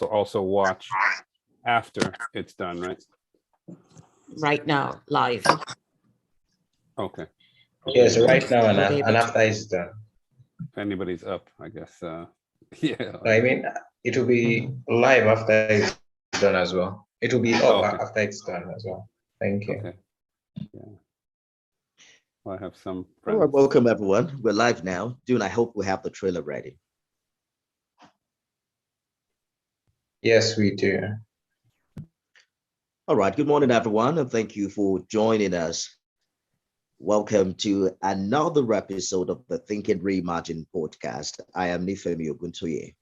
also watch after it's done, right? Right now, live. Okay. Yes, right now You'll be able and to. after it's done. If anybody's up, I guess. Yeah. No, I mean, it will be live after it's done as well. It will be up Okay. after it's done as well. Thank you. Okay. Yeah. Well, I have some All friends. right, welcome everyone. We're live now. Dune, I hope we have the trailer ready. Yes, we do. All right, good morning everyone, and thank you for joining us. Welcome to another episode of the Thinking Reimagined podcast. I am Nifemi Oguntoye,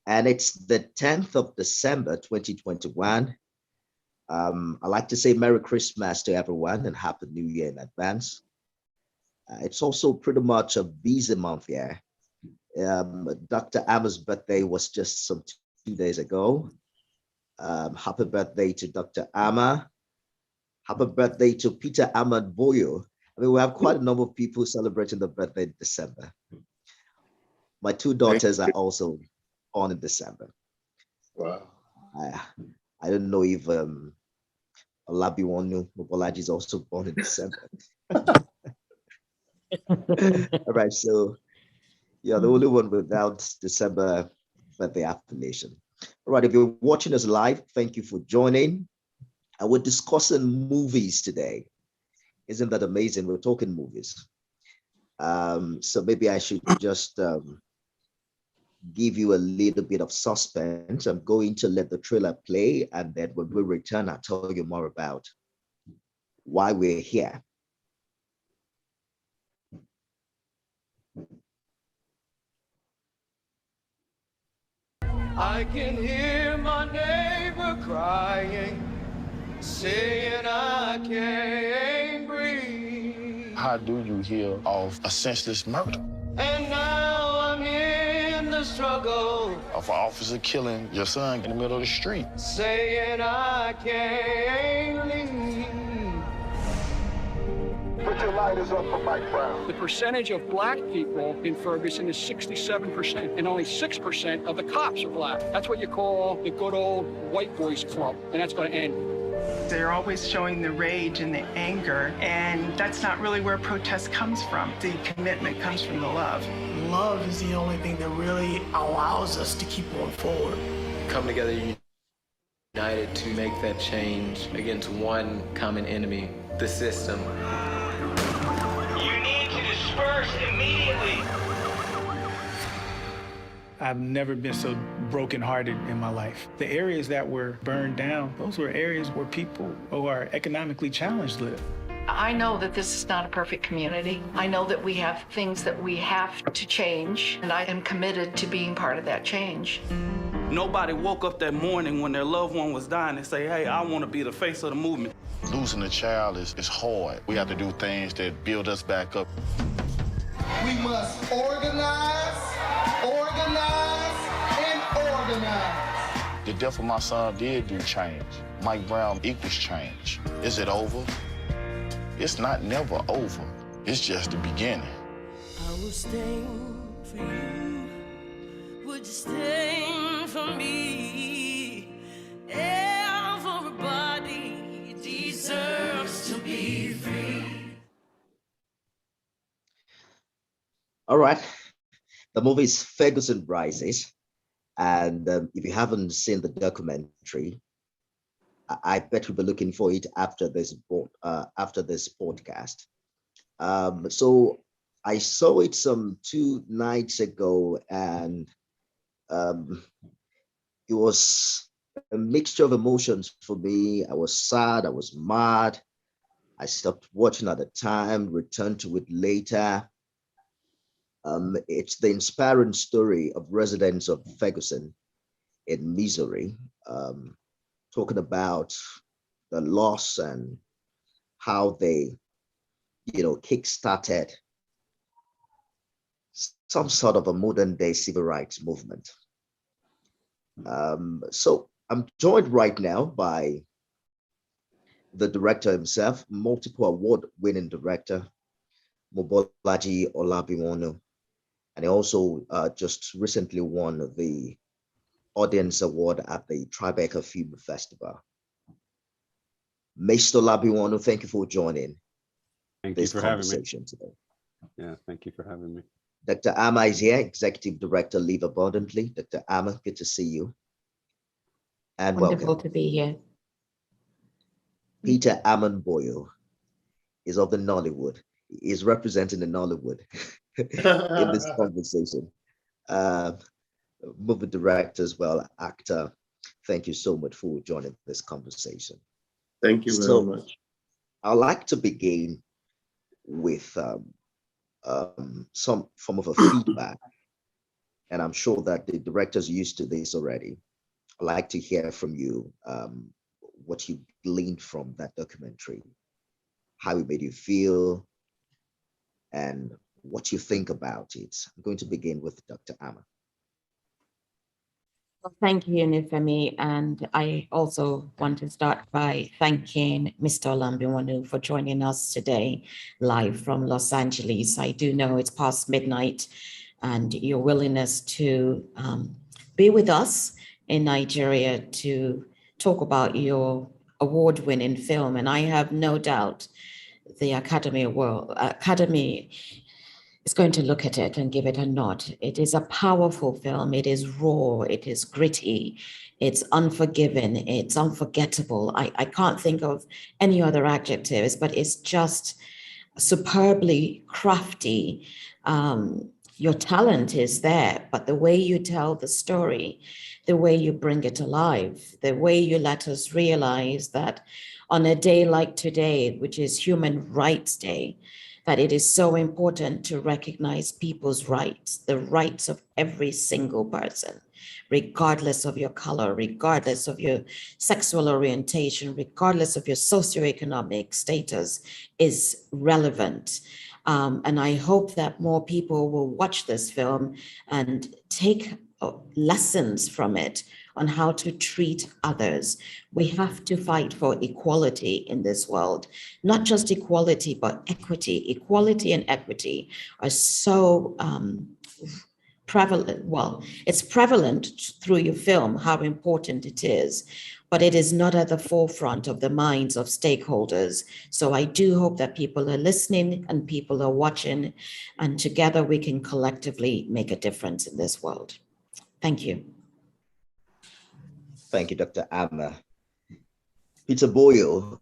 and it's the 10th of December, 2021. I'd like to say Merry Christmas to everyone and Happy New Year in advance. It's also pretty much a busy month here. Dr. Abner's birthday was just some 2 days ago. Happy birthday to Dr. Abner. Happy birthday to Peter Ahmad Boyo. I mean, we have quite a number of people celebrating the birthday in December. My two daughters are also born in December. Wow. I don't know if Olabi Mobolaji is also born in December. All right, so you're the only one without December birthday affiliation. All right, if you're watching us live, thank you for joining. And we're discussing movies today. Isn't that amazing? We're talking movies. So maybe I should just give you a little bit of suspense. I'm going to let the trailer play, and then when we return, I'll tell you more about why we're here. I can hear my neighbor crying, saying I can't breathe. How do you heal of a senseless murder? And now I'm in the struggle, Of an officer killing your son in the middle of the street? saying I can't leave. Put your lighters up for Mike Brown. The percentage of black people in Ferguson is 67%, and only 6% of the cops are black. That's what you call the good old white boys club, and that's going to end. They're always showing the rage and the anger, and that's not really where protest comes from. The commitment comes from the love. Love is the only thing that really allows us to keep going forward. Come together united to make that change against one common enemy, the system. You need to disperse immediately. I've never been so brokenhearted in my life. The areas that were burned down, those were areas where people who are economically challenged live. I know that this is not a perfect community. I know that we have things that we have to change, and I am committed to being part of that change. Nobody woke up that morning when their loved one was dying and say, hey, I want to be the face of the movement. Losing a child is hard. We have to do things that build us back up. We must organize, and organize. The death of my son did do change. Mike Brown equals change. Is it over? It's not never over. It's just the beginning. I will stand for you. Would you stand for me? Everybody deserves to be free. All right, the movie is Ferguson Rises, and if you haven't seen the documentary, I bet you'll be looking for it after this podcast. So I saw it some 2 nights ago, and it was a mixture of emotions for me. I was sad, I was mad. I stopped watching at the time, returned to it later. It's the inspiring story of residents of Ferguson in Missouri, talking about the loss and how they, kick-started some sort of a modern day civil rights movement. So I'm joined right now by the director himself, multiple award-winning director, Mobolaji Olabi. And he also just recently won the Audience Award at the Tribeca Film Festival. Mr. Olabi, we want to thank you for joining Thank you this for having me. conversation today. Yeah, thank you for having me. Dr. Abner is here, Executive Director, Live Abundantly. Dr. Abner, good to see you. And Wonderful welcome. to be here. Peter Ammon Boyle is of the Nollywood. He is representing the Nollywood in this conversation. Movie director as well, actor. Thank you so much for joining this conversation. Thank you very much. I'd like to begin with some form of a feedback, and I'm sure that the director's used to this already. I'd like to hear from you what you gleaned from that documentary, how it made you feel, and what you think about it. I'm going to begin with Dr. Abner. Well, thank you, Nifemi. And I also want to start by thanking Mr. Olabi for joining us today live from Los Angeles. I do know it's past midnight, and your willingness to be with us in Nigeria to talk about your award-winning film. And I have no doubt the Academy is going to look at it and give it a nod. It is a powerful film. It is raw. It is gritty. It's unforgiving. It's unforgettable. I can't think of any other adjectives, but it's just superbly crafty. Your talent is there, but the way you tell the story, the way you bring it alive, the way you let us realize that on a day like today, which is Human Rights Day, that it is so important to recognize people's rights, the rights of every single person, regardless of your color, regardless of your sexual orientation, regardless of your socioeconomic status, is relevant. And I hope that more people will watch this film and take lessons from it on how to treat others. We have to fight for equality in this world, not just equality, but equity. Equality and equity are so prevalent. Well, it's prevalent through your film, how important it is, but it is not at the forefront of the minds of stakeholders. So I do hope that people are listening and people are watching, and together we can collectively make a difference in this world. Thank you. Thank you, Dr. Abner. Peter Boyle.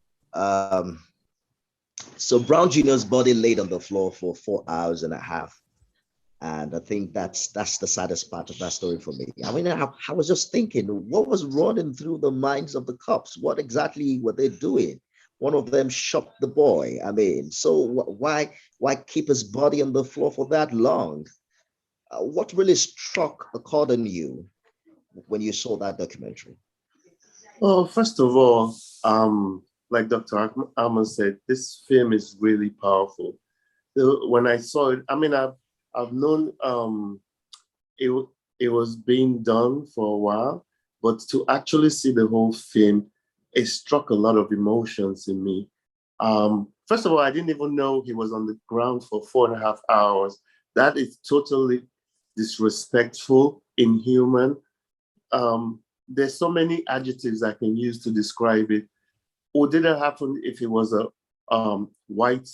So Brown Jr.'s body laid on the floor for 4.5 hours. And I think that's the saddest part of that story for me. I mean, I was just thinking, what was running through the minds of the cops? What exactly were they doing? One of them shot the boy. I mean, so why keep his body on the floor for that long? What really struck a chord in you when you saw that documentary? Well, first of all, like Dr. Abner said, this film is really powerful. When I saw it, I mean, I've known it was being done for a while, but to actually see the whole film, it struck a lot of emotions in me. First of all, I didn't even know he was on the ground for 4.5 hours. That is totally disrespectful, inhuman. There's so many adjectives I can use to describe it. What did it happen if he was a white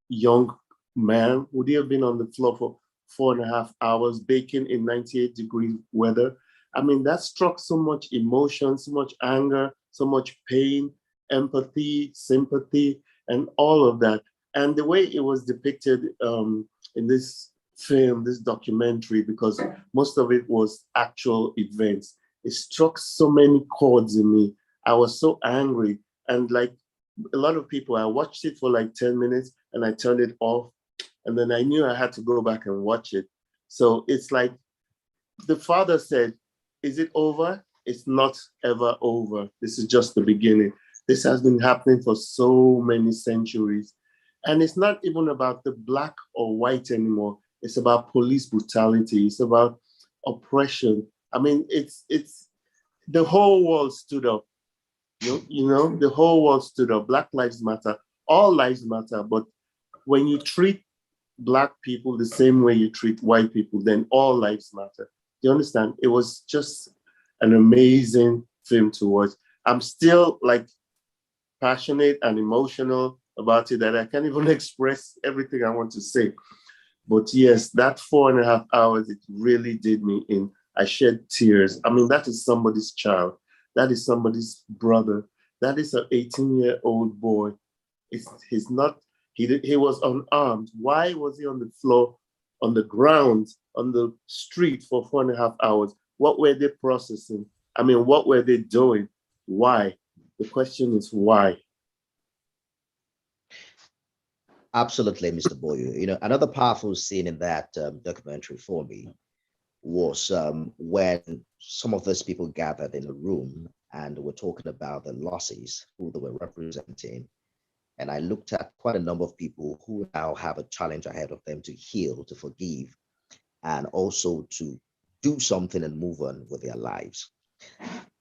young man? Would he have been on the floor for 4.5 hours, baking in 98-degree weather? I mean, that struck so much emotion, so much anger, so much pain, empathy, sympathy, and all of that. And the way it was depicted in this film, this documentary, because most of it was actual events, it struck so many chords in me. I was so angry. And like a lot of people, I watched it for like 10 minutes and I turned it off. And then I knew I had to go back and watch it. So it's like the father said, is it over? It's not ever over. This is just the beginning. This has been happening for so many centuries. And it's not even about the black or white anymore. It's about police brutality. It's about oppression. I mean, it's the whole world stood up. You know, the whole world stood up. Black lives matter. All lives matter. But when you treat Black people the same way you treat white people, then all lives matter. Do you understand? It was just an amazing film to watch. I'm still like passionate and emotional about it that I can't even express everything I want to say. But yes, that 4.5 hours, it really did me in. I shed tears. I mean, that is somebody's child. That is somebody's brother. That is an 18-year-old boy. He's not, he was unarmed. Why was he on the floor, on the ground, on the street for 4.5 hours? What were they processing? I mean, what were they doing? Why? The question is why? Absolutely, Mr. Boyu. You know, another powerful scene in that documentary for me was when some of those people gathered in a room and were talking about the losses, who they were representing. And I looked at quite a number of people who now have a challenge ahead of them to heal, to forgive, and also to do something and move on with their lives.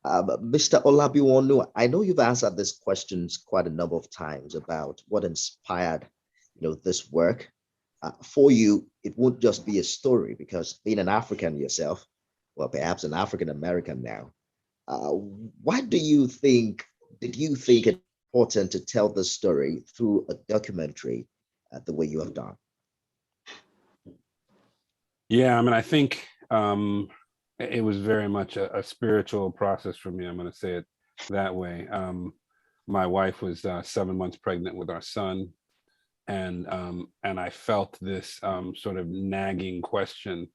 Mr. Olabi, I know you've answered these questions quite a number of times about what inspired, this work. For you, it won't just be a story, because being an African yourself, well, perhaps an African American now, why did you think it important to tell the story through a documentary the way you have done? Yeah, I mean, I think it was very much a spiritual process for me. I'm going to say it that way. My wife was 7 months pregnant with our son, and I felt this sort of nagging question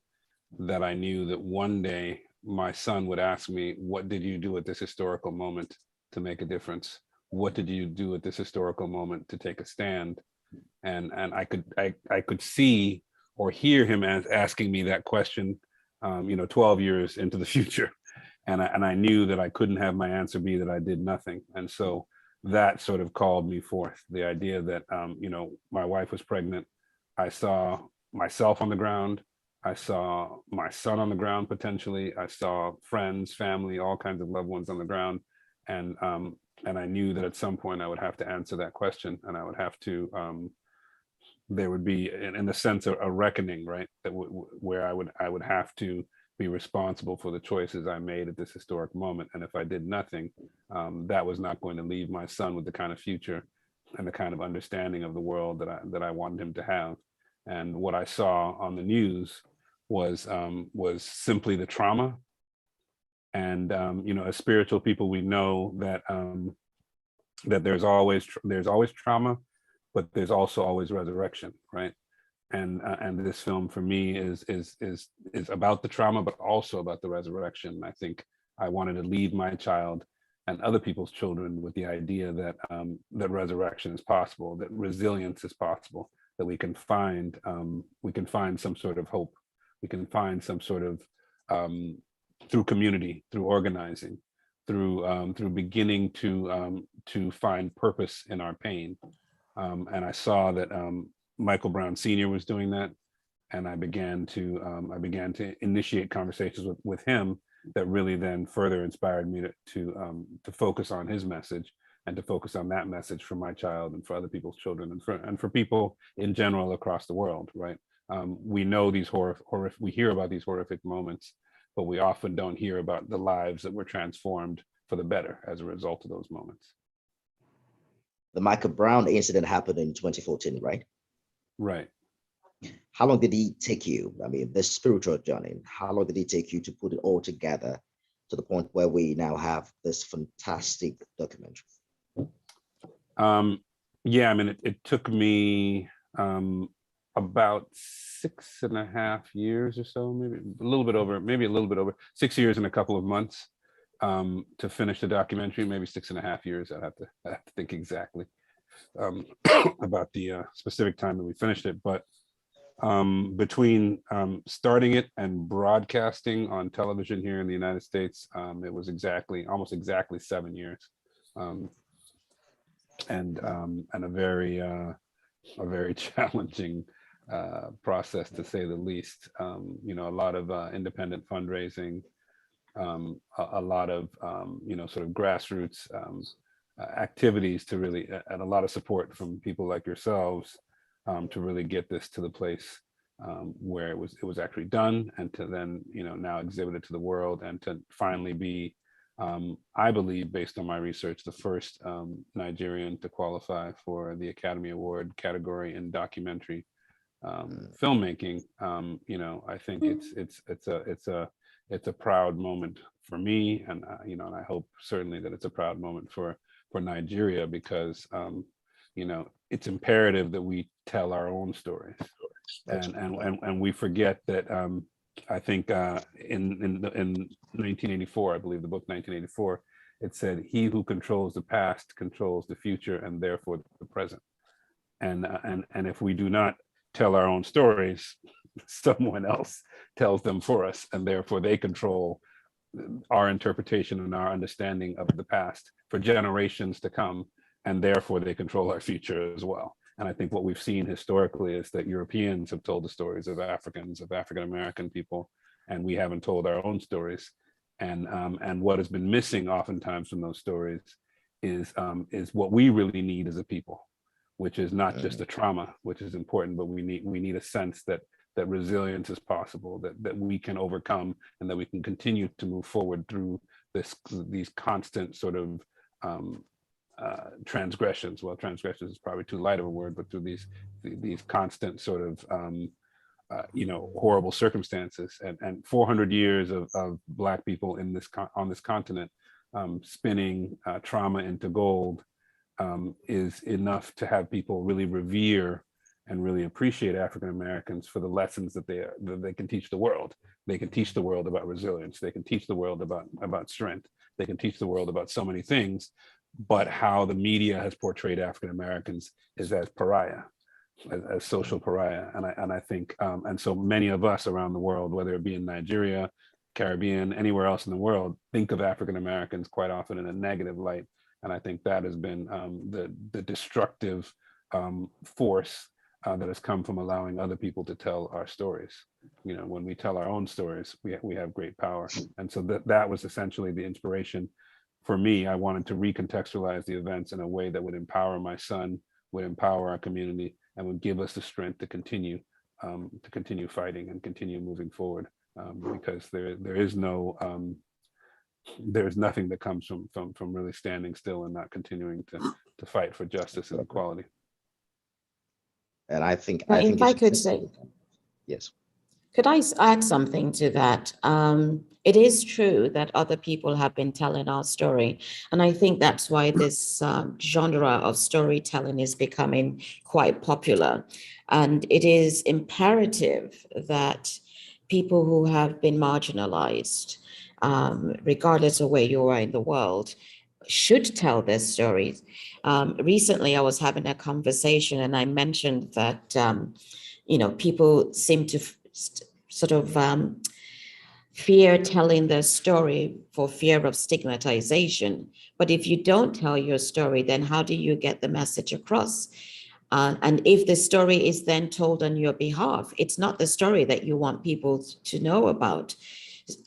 that I knew that one day my son would ask me, "What did you do at this historical moment to make a difference? What did you do at this historical moment to take a stand?" And I could see or hear him as asking me that question, 12 years into the future, and I knew that I couldn't have my answer be that I did nothing. And so that sort of called me forth. The idea that my wife was pregnant, I saw myself on the ground, I saw my son on the ground potentially, I saw friends, family, all kinds of loved ones on the ground, and I knew that at some point I would have to answer that question, and I would have to. There would be, in a sense, a reckoning, right? That where I would have to be responsible for the choices I made at this historic moment. And if I did nothing, that was not going to leave my son with the kind of future and the kind of understanding of the world that I wanted him to have. And what I saw on the news was simply the trauma. And as spiritual people, we know that that there's always trauma, but there's also always resurrection, right? And this film for me is about the trauma, but also about the resurrection. I think I wanted to leave my child and other people's children with the idea that that resurrection is possible, that resilience is possible, that we can find some sort of hope, we can find some sort of through community, through organizing, through beginning to find purpose in our pain. And I saw that Michael Brown Sr. was doing that, and I began to initiate conversations with him that really then further inspired me to focus on his message, and to focus on that message for my child and for other people's children, and for people in general across the world. Right? We know these we hear about these horrific moments, but we often don't hear about the lives that were transformed for the better as a result of those moments. The Michael Brown incident happened in 2014, right? Right. How long did it take you? I mean, this spiritual journey, how long did it take you to put it all together to the point where we now have this fantastic documentary? Yeah, I mean, it took me about 6.5 years or so, maybe a little bit over 6 years and a couple of months to finish the documentary. Maybe 6.5 years. I'd have to think exactly about the specific time that we finished it. But between starting it and broadcasting on television here in the United States, it was almost exactly 7 years, and a very challenging process, to say the least. A lot of independent fundraising, a lot of sort of grassroots activities to really, and a lot of support from people like yourselves to really get this to the place where it was actually done, and to then, now exhibit it to the world, and to finally be, I believe, based on my research, the first Nigerian to qualify for the Academy Award category in documentary filmmaking. I think it's a proud moment for me, and and I hope certainly that it's a proud moment for Nigeria, because it's imperative that we tell our own stories, and we forget that. I think in 1984, I believe the book 1984, it said, "He who controls the past controls the future, and therefore the present." And if we do not tell our own stories, someone else tells them for us, and therefore they control our interpretation and our understanding of the past for generations to come, and therefore they control our future as well. And I think what we've seen historically is that Europeans have told the stories of Africans, of African-American people, and we haven't told our own stories. And what has been missing oftentimes from those stories is what we really need as a people, which is not just the trauma, which is important, but we need a sense that resilience is possible, that we can overcome, and that we can continue to move forward through these constant sort of transgressions. Well, transgressions is probably too light of a word, but through these constant sort of horrible circumstances, and 400 years of Black people on this continent spinning trauma into gold is enough to have people really revere and really appreciate African Americans for the lessons that they can teach the world. They can teach the world about resilience. They can teach the world about strength. They can teach the world about so many things. But how the media has portrayed African Americans is as pariah, as social pariah. And I think, and so many of us around the world, whether it be in Nigeria, Caribbean, anywhere else in the world, think of African Americans quite often in a negative light. And I think that has been the destructive force that has come from allowing other people to tell our stories. When we tell our own stories, we have great power. And so that was essentially the inspiration for me. I wanted to recontextualize the events in a way that would empower my son, would empower our community, and would give us the strength to continue fighting and continue moving forward. Because there's nothing that comes from really standing still and not continuing to fight for justice and equality. And I think if I could say, yes. Could I add something to that? It is true that other people have been telling our story. And I think that's why this genre of storytelling is becoming quite popular. And it is imperative that people who have been marginalized, regardless of where you are in the world, should tell their stories. Recently, I was having a conversation and I mentioned that, people seem to sort of fear telling their story for fear of stigmatization. But if you don't tell your story, then how do you get the message across? And if the story is then told on your behalf, it's not the story that you want people to know about.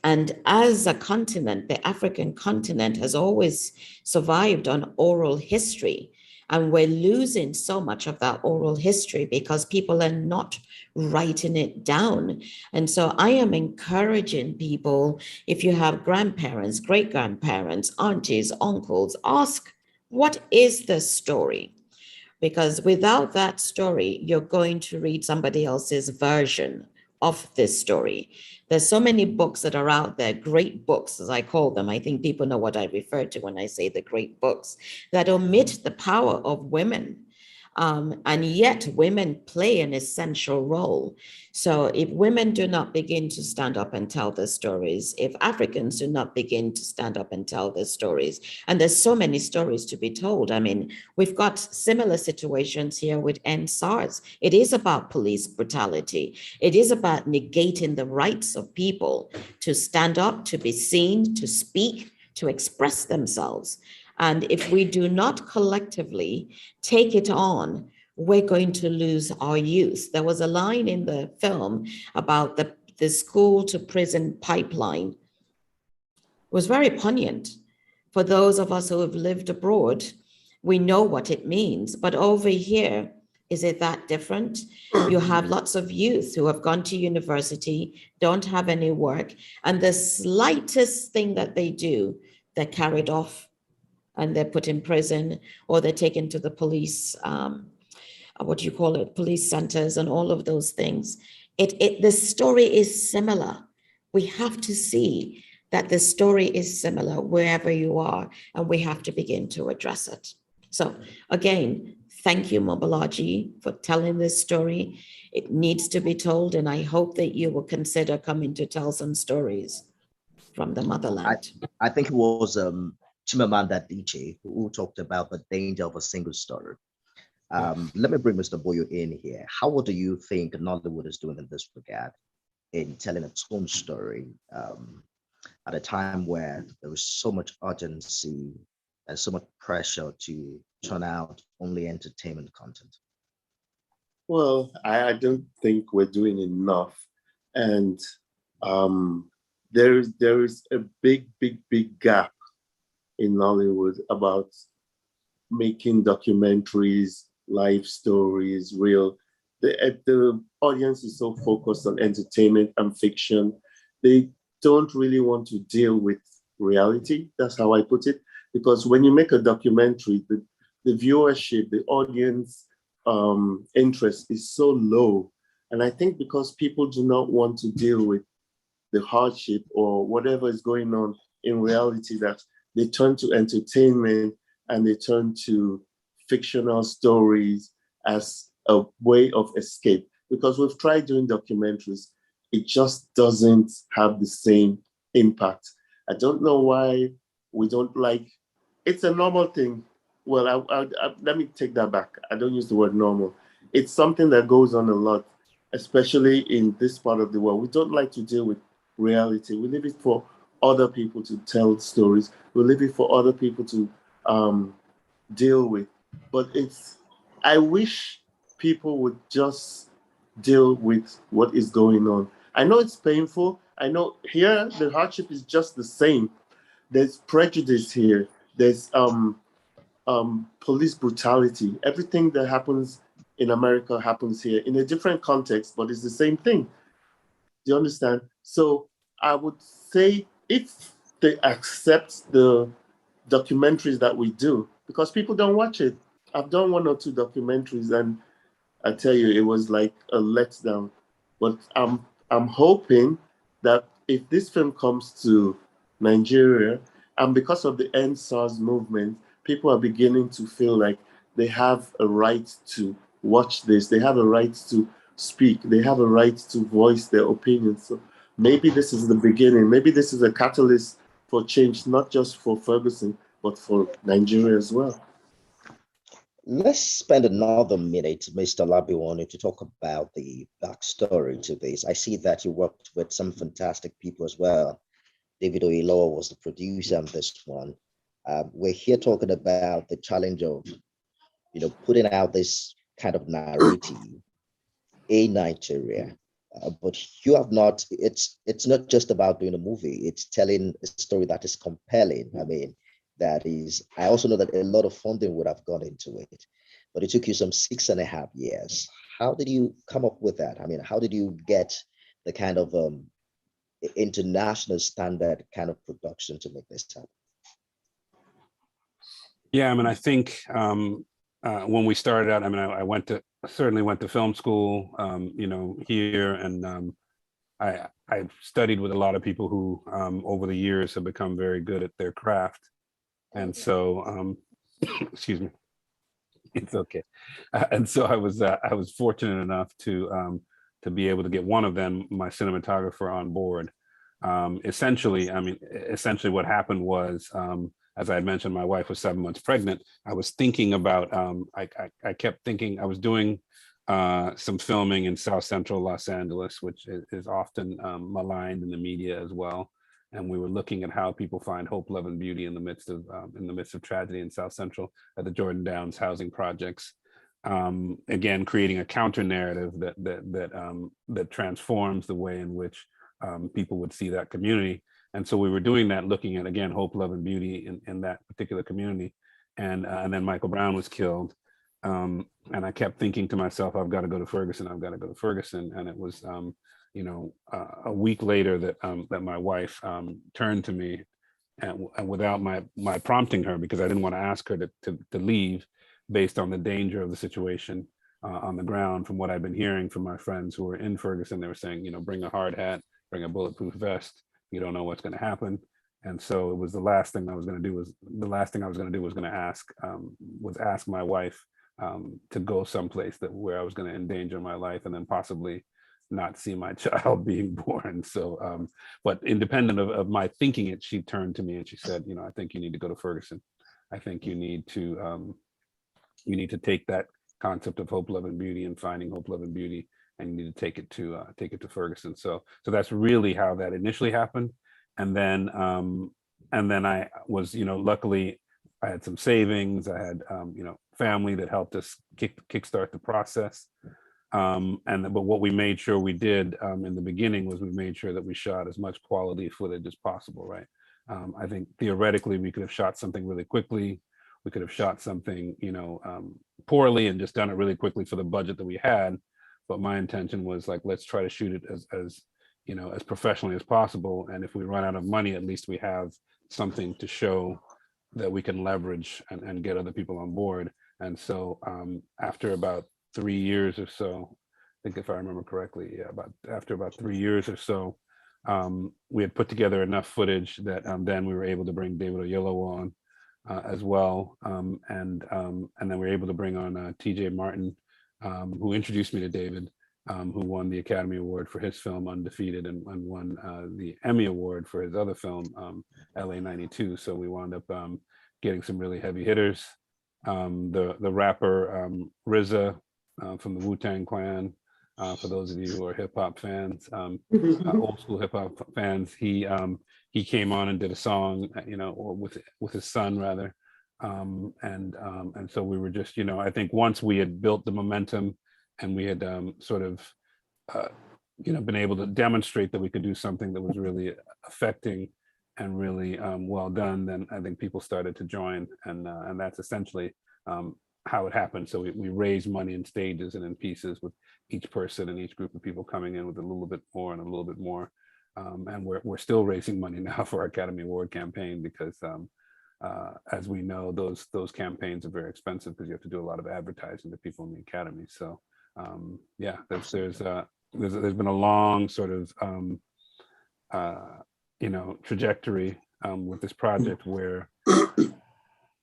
And as a continent, the African continent has always survived on oral history. And we're losing so much of that oral history because people are not writing it down. And so I am encouraging people, if you have grandparents, great-grandparents, aunties, uncles, ask, what is the story? Because without that story, you're going to read somebody else's version of this story. There's so many books that are out there, great books, as I call them. I think people know what I refer to when I say the great books, that omit the power of women. And yet women play an essential role. So if women do not begin to stand up and tell their stories, if Africans do not begin to stand up and tell their stories, and there's so many stories to be told. I mean, we've got similar situations here with SARS. It is about police brutality. It is about negating the rights of people to stand up, to be seen, to speak, to express themselves. And if we do not collectively take it on, we're going to lose our youth. There was a line in the film about the school to prison pipeline. It was very poignant. For those of us who have lived abroad, we know what it means. But over here, Is it that different? You have lots of youth who have gone to university, don't have any work, and the slightest thing that they do, they're carried off and they're put in prison, or they're taken to the police, what do you call it, police centers and all of those things. The story is similar. We have to see that the story is similar wherever you are, and we have to begin to address it. So again, thank you, Mobolaji, for telling this story. It needs to be told, and I hope that you will consider coming to tell some stories from the motherland. I think it was Chimamanda Adichie who talked about the danger of a single story. Let me bring Mr. Boyo in here. How do you think Nollywood is doing in this regard in telling its own story at a time where there is so much urgency and so much pressure to turn out only entertainment content? Well, I don't think we're doing enough. And there is a big gap in Nollywood about making documentaries, life stories, real. The audience is so focused on entertainment and fiction. They don't really want to deal with reality. That's how I put it. Because when you make a documentary, the viewership, the audience interest is so low. And I think because people do not want to deal with the hardship or whatever is going on in reality, that they turn to entertainment and they turn to fictional stories as a way of escape. Because we've tried doing documentaries, it just doesn't have the same impact. I don't know why we don't like, it's a normal thing. Well, let me take that back. I don't use the word normal. It's something that goes on a lot, especially in this part of the world. We don't like to deal with reality. We leave it for other people to tell stories. We leave it for other people to deal with. But I wish people would just deal with what is going on. I know it's painful. I know here the hardship is just the same. There's prejudice here. There's police brutality. Everything that happens in America happens here in a different context, but it's the same thing. Do you understand? So I would say if they accept the documentaries that we do, because people don't watch it. I've done 1 or 2 documentaries, and I tell you, it was like a letdown. But I'm hoping that if this film comes to Nigeria, and because of the End SARS movement, people are beginning to feel like they have a right to watch this. They have a right to speak. They have a right to voice their opinions. So maybe this is the beginning. Maybe this is a catalyst for change, not just for Ferguson, but for Nigeria as well. Let's spend another minute, Mr. Olabi, wanted to talk about the backstory to this. I see that you worked with some fantastic people as well. David Oyelowo was the producer on this one. We're here talking about the challenge of, putting out this kind of narrative in Nigeria. But you have not, it's not just about doing a movie, it's telling a story that is compelling. I mean, I also know that a lot of funding would have gone into it, but it took you some 6.5 years. How did you come up with that? I mean, how did you get the kind of international standard kind of production to make this happen? Yeah, I mean, I think when we started out, I mean, I certainly went to film school, here, and I studied with a lot of people who over the years have become very good at their craft. And so, excuse me, it's okay. And so I was fortunate enough to be able to get one of them, my cinematographer, on board. Essentially what happened was, as I had mentioned, my wife was 7 months pregnant. I was thinking about, I kept thinking, I was doing some filming in South Central Los Angeles, which is often maligned in the media as well. And we were looking at how people find hope, love, and beauty in the midst of tragedy in South Central at the Jordan Downs housing projects. Again, creating a counter narrative that transforms the way in which people would see that community. And so we were doing that, looking at, again, hope, love, and beauty in that particular community. And then Michael Brown was killed. And I kept thinking to myself, I've got to go to Ferguson. I've got to go to Ferguson. And it was, a week later that my wife turned to me, and without my prompting her, because I didn't want to ask her to leave based on the danger of the situation on the ground. From what I've been hearing from my friends who were in Ferguson, they were saying, bring a hard hat, bring a bulletproof vest. You don't know what's going to happen. And so it was the last thing I was going to do was ask my wife to go someplace where I was going to endanger my life and then possibly not see my child being born. So, but independent of my thinking it, she turned to me and she said, I think you need to go to Ferguson. I think you need to take that concept of hope, love, and beauty, and finding hope, love, and beauty, and you need to take it to Ferguson. So that's really how that initially happened. And then I was, luckily I had some savings. I had, family that helped us kickstart the process. But what we made sure we did in the beginning was we made sure that we shot as much quality footage as possible, right? I think theoretically we could have shot something really quickly. We could have shot something, poorly and just done it really quickly for the budget that we had. But my intention was like, let's try to shoot it as professionally as possible. And if we run out of money, at least we have something to show that we can leverage and get other people on board. And so after about 3 years or so, I think if I remember correctly, after about 3 years or so, we had put together enough footage that then we were able to bring David Oyelowo on as well. And then we were able to bring on TJ Martin, who introduced me to David, who won the Academy Award for his film Undefeated and won the Emmy Award for his other film, LA 92. So we wound up getting some really heavy hitters. The rapper RZA from the Wu-Tang Clan, for those of you who are hip hop fans, old school hip hop fans, he came on and did a song, or with his son rather. And so we were just, I think once we had built the momentum and we had sort of, been able to demonstrate that we could do something that was really affecting and really well done, then I think people started to join, and that's essentially how it happened. So we raised money in stages and in pieces, with each person and each group of people coming in with a little bit more and a little bit more. And we're still raising money now for our Academy Award campaign, because as we know, those campaigns are very expensive because you have to do a lot of advertising to people in the Academy. So there's been a long sort of trajectory with this project where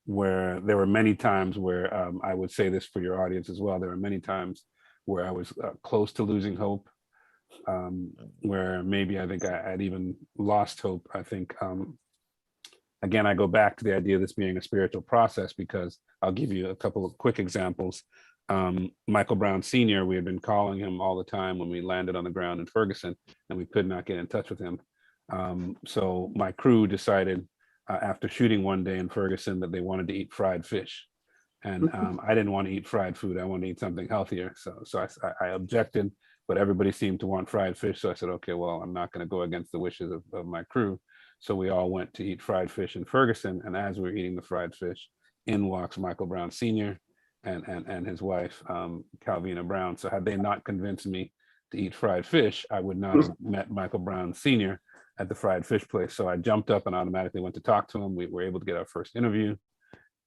there were many times where I would say this for your audience as well. There were many times where I was close to losing hope, where maybe I think I'd even lost hope. I think, again, I go back to the idea of this being a spiritual process, because I'll give you a couple of quick examples. Michael Brown Sr., we had been calling him all the time when we landed on the ground in Ferguson, and we could not get in touch with him. So my crew decided after shooting one day in Ferguson that they wanted to eat fried fish. And I didn't want to eat fried food. I wanted to eat something healthier. So I objected, but everybody seemed to want fried fish. So I said, okay, well, I'm not going to go against the wishes of my crew. So we all went to eat fried fish in Ferguson. And as we were eating the fried fish, in walks Michael Brown Sr. and his wife, Calvina Brown. So had they not convinced me to eat fried fish, I would not have met Michael Brown Sr. at the fried fish place. So I jumped up and automatically went to talk to him. We were able to get our first interview.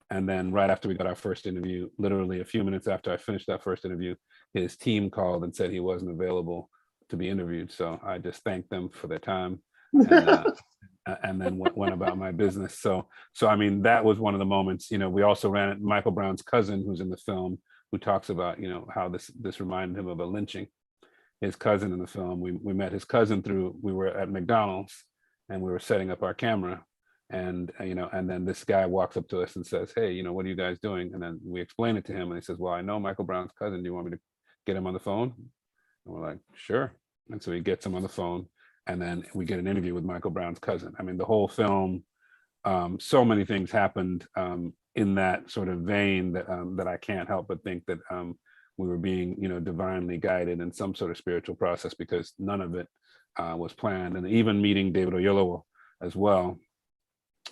And then right after we got our first interview, literally a few minutes after I finished that first interview, his team called and said he wasn't available to be interviewed. So I just thanked them for their time and then went about my business. So I mean, that was one of the moments. We also ran it. Michael Brown's cousin, who's in the film, who talks about, how this reminded him of a lynching. His cousin in the film, we met his cousin we were at McDonald's and we were setting up our camera. And, and then this guy walks up to us and says, hey, what are you guys doing? And then we explain it to him and he says, well, I know Michael Brown's cousin. Do you want me to get him on the phone? And we're like, sure. And so he gets him on the phone and then we get an interview with Michael Brown's cousin. I mean, the whole film, so many things happened in that sort of vein that I can't help but think that we were being, divinely guided in some sort of spiritual process, because none of it was planned. And even meeting David Oyelowo as well,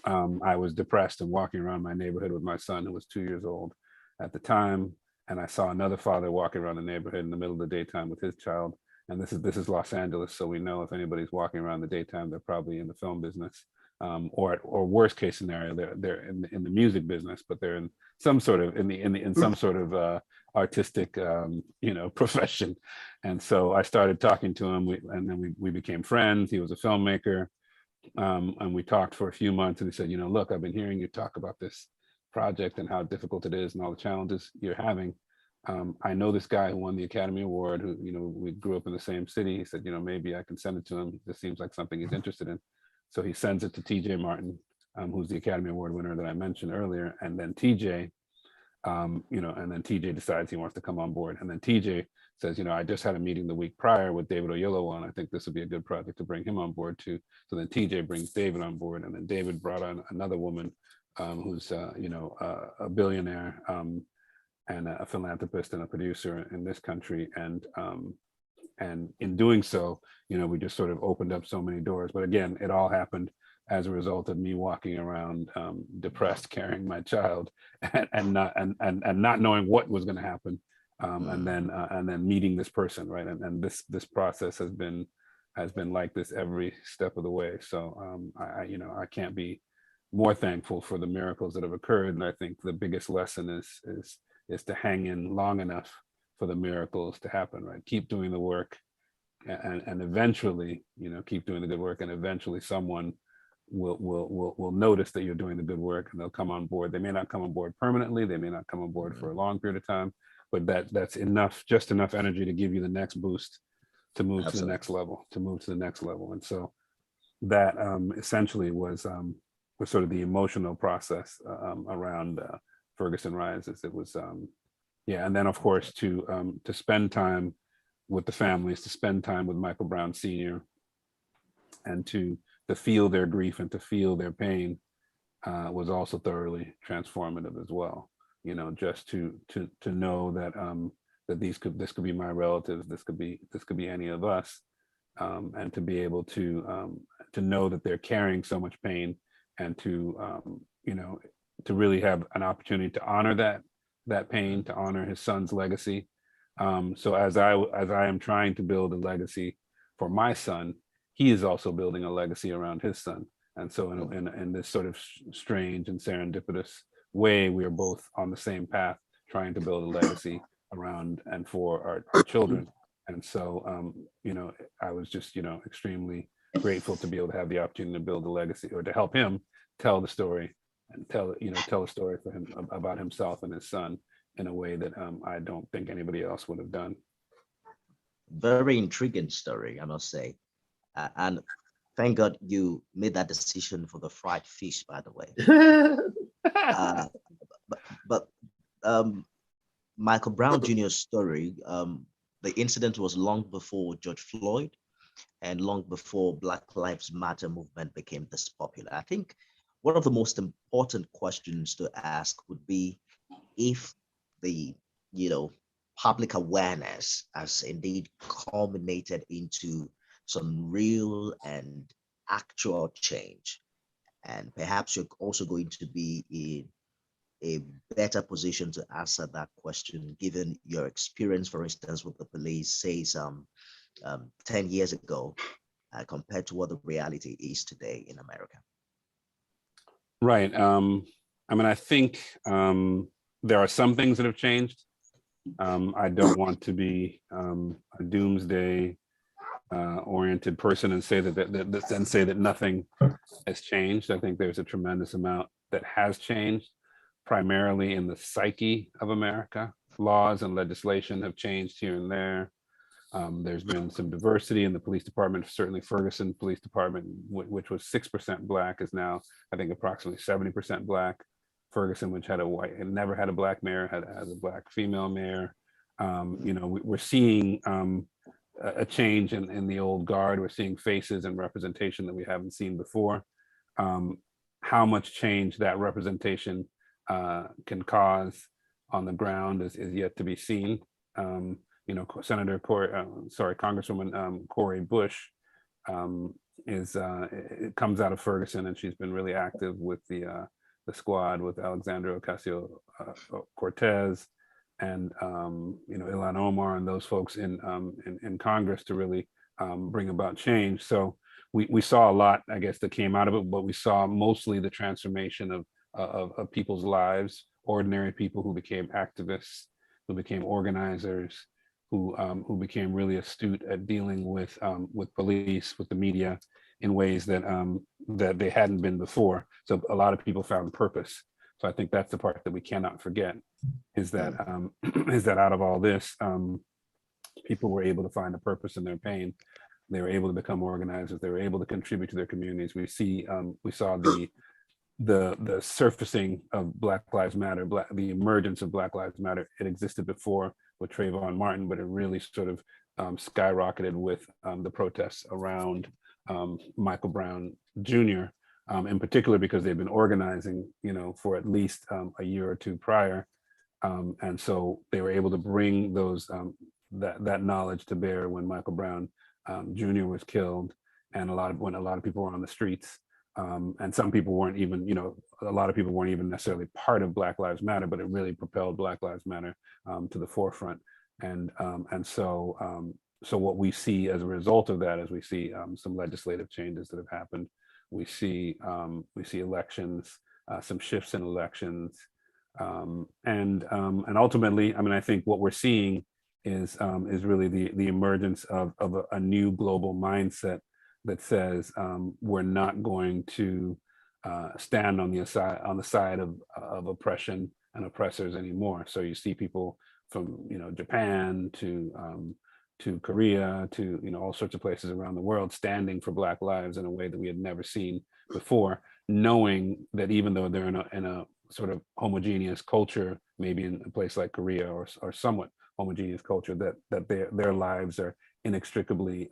I was depressed and walking around my neighborhood with my son, who was 2 years old at the time. and I saw another father walking around the neighborhood in the middle of the daytime with his child. And this is Los Angeles, so we know if anybody's walking around the daytime, they're probably in the film business, or worst case scenario, they're in the music business, but they're in some sort of in some sort of artistic profession. And so I started talking to him, and then we became friends. He was a filmmaker, and we talked for a few months. And he said, look, I've been hearing you talk about this project and how difficult it is and all the challenges you're having. I know this guy who won the Academy Award, who, we grew up in the same city. He said, maybe I can send it to him. This seems like something he's interested in. So he sends it to TJ Martin, who's the Academy Award winner that I mentioned earlier. And then TJ, and then TJ decides he wants to come on board. And then TJ says, I just had a meeting the week prior with David Oyelowo, and I think this would be a good project to bring him on board too. So then TJ brings David on board, and then David brought on another woman who's, a billionaire, and a philanthropist and a producer in this country. And in doing so, we just sort of opened up so many doors. But again, it all happened as a result of me walking around depressed, carrying my child, and not knowing what was going to happen, and then meeting this person, right? And this process has been like this every step of the way. So I can't be more thankful for the miracles that have occurred. And I think the biggest lesson is to hang in long enough for the miracles to happen, right? Keep doing the work, and eventually, keep doing the good work, and eventually someone will notice that you're doing the good work, and they'll come on board. They may not come on board permanently, they may not come on board for a long period of time, but that's just enough energy to give you the next boost to move to the next level, And so that essentially was sort of the emotional process around Ferguson Rises. It was, and then of course to spend time with the families, to spend time with Michael Brown Sr., and to feel their grief and to feel their pain was also thoroughly transformative as well. Just to know that that this could be my relatives, this could be any of us, and to be able to know that they're carrying so much pain, and to really have an opportunity to honor that pain, to honor his son's legacy. So as I am trying to build a legacy for my son, he is also building a legacy around his son. And so in this sort of strange and serendipitous way, we are both on the same path, trying to build a legacy around and for our children. And so, I was just, extremely grateful to be able to have the opportunity to build a legacy, or to help him tell the story, and tell a story for him about himself and his son in a way that I don't think anybody else would have done. Very intriguing story, I must say. And thank God you made that decision for the fried fish, by the way. But Michael Brown Jr.'s story, the incident was long before George Floyd and long before Black Lives Matter movement became this popular. I think one of the most important questions to ask would be if the, public awareness has indeed culminated into some real and actual change. And perhaps you're also going to be in a better position to answer that question, given your experience, for instance, with the police, say 10 years ago, compared to what the reality is today in America. Right. I think there are some things that have changed. I don't want to be a doomsday oriented person and say that nothing has changed. I think there's a tremendous amount that has changed, primarily in the psyche of America. Laws and legislation have changed here and there. There's been some diversity in the police department. Certainly Ferguson Police Department, which was 6% Black, is now, I think, approximately 70% Black. Ferguson, which had never had a Black mayor, has a Black female mayor. We're seeing a change in the old guard. We're seeing faces and representation that we haven't seen before. How much change that representation can cause on the ground is yet to be seen. Congresswoman Cori Bush it comes out of Ferguson, and she's been really active with the squad, with Alexandria Ocasio-Cortez, Ilhan Omar and those folks in Congress to really bring about change. So we saw a lot, I guess, that came out of it, but we saw mostly the transformation of people's lives, ordinary people who became activists, who became organizers, who became really astute at dealing with police, with the media, in ways that that they hadn't been before. So a lot of people found purpose. So I think that's the part that we cannot forget, is that is that out of all this, people were able to find a purpose in their pain. They were able to become organizers. They were able to contribute to their communities. We saw the surfacing of Black Lives Matter, the emergence of Black Lives Matter. It existed before with Trayvon Martin, but it really sort of skyrocketed with the protests around Michael Brown Jr. In particular, because they've been organizing, for at least a year or two prior, and so they were able to bring those that knowledge to bear when Michael Brown Jr. was killed, and when a lot of people were on the streets, and some people weren't even, a lot of people weren't even necessarily part of Black Lives Matter, but it really propelled Black Lives Matter to the forefront, and so what we see as a result of that is we see some legislative changes that have happened. We see elections, some shifts in elections, and ultimately, I think what we're seeing is really the emergence of a new global mindset that says we're not going to stand on the side of oppression and oppressors anymore. So you see people from Japan to Korea to all sorts of places around the world standing for Black lives in a way that we had never seen before, knowing that even though they're in a sort of homogeneous culture, maybe in a place like Korea or somewhat homogeneous culture, that their lives are inextricably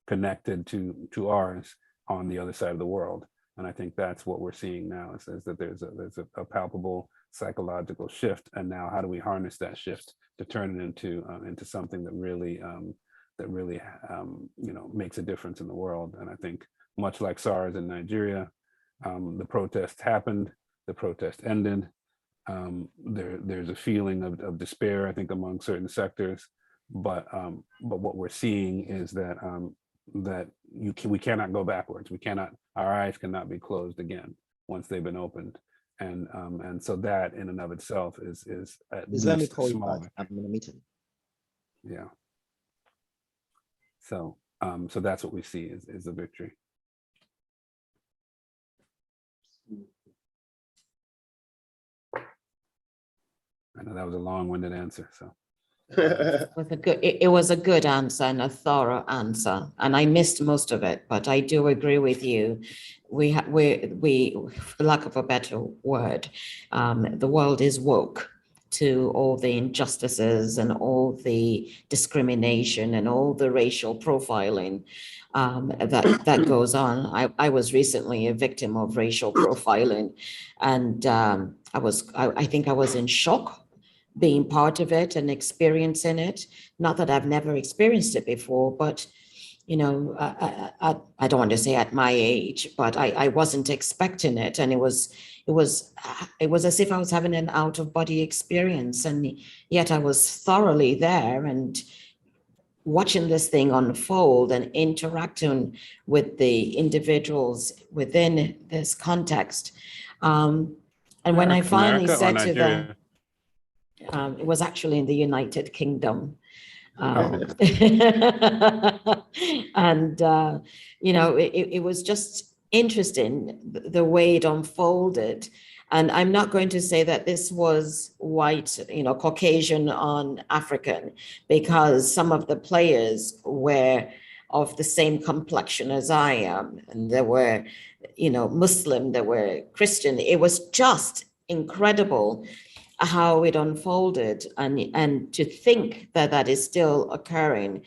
connected to ours on the other side of the world. And I think that's what we're seeing now, is that there's a palpable psychological shift. And now how do we harness that shift to turn it into something that really makes a difference in the world? And I think much like SARS in Nigeria, the protests happened, the protest ended. There's a feeling of despair, I think, among certain sectors, but what we're seeing is that we cannot go backwards. Our eyes cannot be closed again once they've been opened, and so that in and of itself is at least let me call you smaller. back. I'm in a meeting. Yeah. So that's what we see is a victory. I know that was a long-winded answer, so. It was a good answer and a thorough answer, and I missed most of it, but I do agree with you. We, for lack of a better word, the world is woke to all the injustices and all the discrimination and all the racial profiling that goes on. I was recently a victim of racial profiling, and I think I was in shock being part of it and experiencing it. Not that I've never experienced it before, but I don't want to say at my age, but I wasn't expecting it, and it was as if I was having an out-of-body experience, and yet I was thoroughly there and watching this thing unfold and interacting with the individuals within this context. And when I finally said to them, it was actually in the United Kingdom. And, it was just interesting the way it unfolded. And I'm not going to say that this was white, Caucasian on African, because some of the players were of the same complexion as I am. And there were, Muslim, there were Christian. It was just incredible how it unfolded, and to think that is still occurring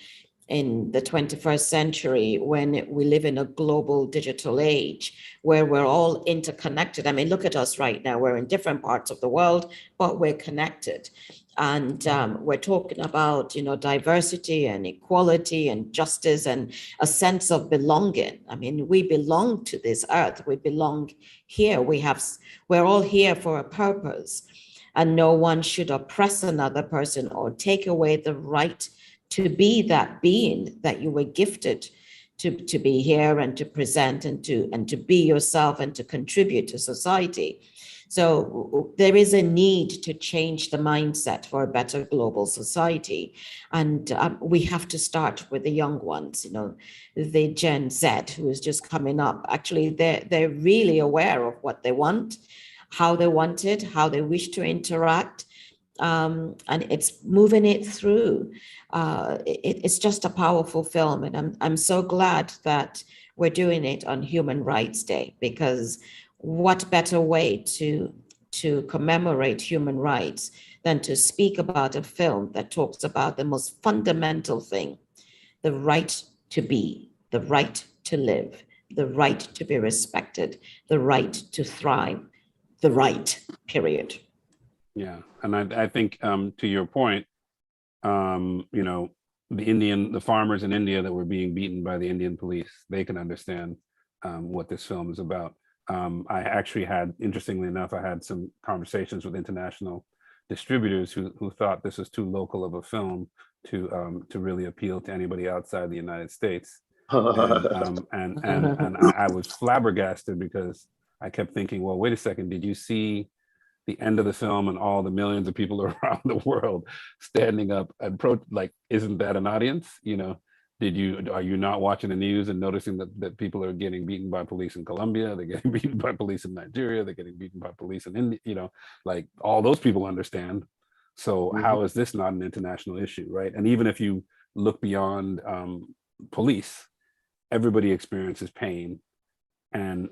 in the 21st century when we live in a global digital age where we're all interconnected. I mean, look at us right now. We're in different parts of the world, but we're connected. And we're talking about, diversity and equality and justice and a sense of belonging. I mean, we belong to this earth. We belong here. We're all here for a purpose. and no one should oppress another person or take away the right to be that being that you were gifted to be here and to present and to be yourself and to contribute to society. So there is a need to change the mindset for a better global society. And we have to start with the young ones, you know, the Gen Z who is just coming up. Actually, they're really aware of what they want, how they want it, how they wish to interact. And it's moving it through. It's just a powerful film. And I'm so glad that we're doing it on Human Rights Day, because what better way to commemorate human rights than to speak about a film that talks about the most fundamental thing, the right to be, the right to live, the right to be respected, the right to thrive, the right, period. Yeah, and I think to your point, you know, the farmers in India that were being beaten by the Indian police, they can understand what this film is about. I actually had, interestingly enough, I had some conversations with international distributors who thought this was too local of a film to really appeal to anybody outside the United States. And I was flabbergasted because I kept thinking, well, wait a second, did you see the end of the film and all the millions of people around the world standing up and like, isn't that an audience? You know, are you not watching the news and noticing that people are getting beaten by police in Colombia, they're getting beaten by police in Nigeria, they're getting beaten by police in India, you know, like all those people understand. So how is this not an international issue, right? And even if you look beyond police, everybody experiences pain. And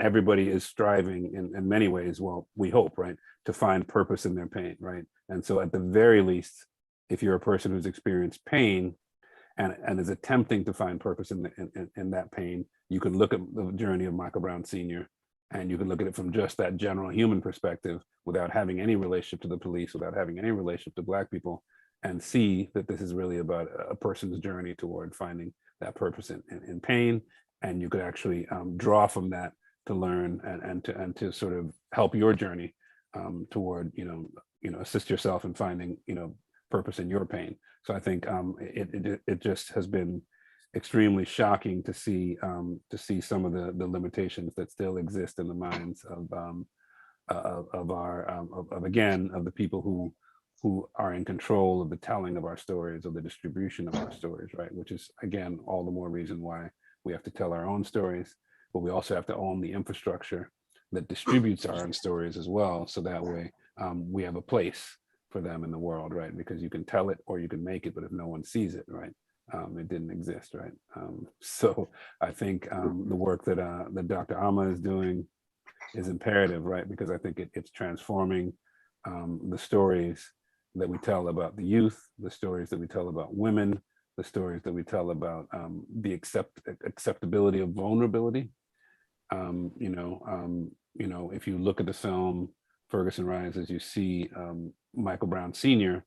everybody is striving in many ways, well, we hope, right, to find purpose in their pain, right? And so at the very least, if you're a person who's experienced pain and is attempting to find purpose in that pain, you can look at the journey of Michael Brown Sr. and you can look at it from just that general human perspective without having any relationship to the police, without having any relationship to Black people, and see that this is really about a person's journey toward finding that purpose in pain. And you could actually draw from that to learn and to sort of help your journey toward assist yourself in finding purpose in your pain. So I think it just has been extremely shocking to see some of the limitations that still exist in the minds of the people who are in control of the telling of our stories, or the distribution of our stories, right? Which is, again, all the more reason why we have to tell our own stories, but we also have to own the infrastructure that distributes our own stories as well. So that way we have a place for them in the world, right? Because you can tell it or you can make it, but if no one sees it, right, it didn't exist, right? So I think the work that Dr. Abner is doing is imperative, right? Because I think it's transforming the stories that we tell about the youth, the stories that we tell about women, the stories that we tell about the acceptability of vulnerability. If you look at the film Ferguson Rises, you see Michael Brown Sr.,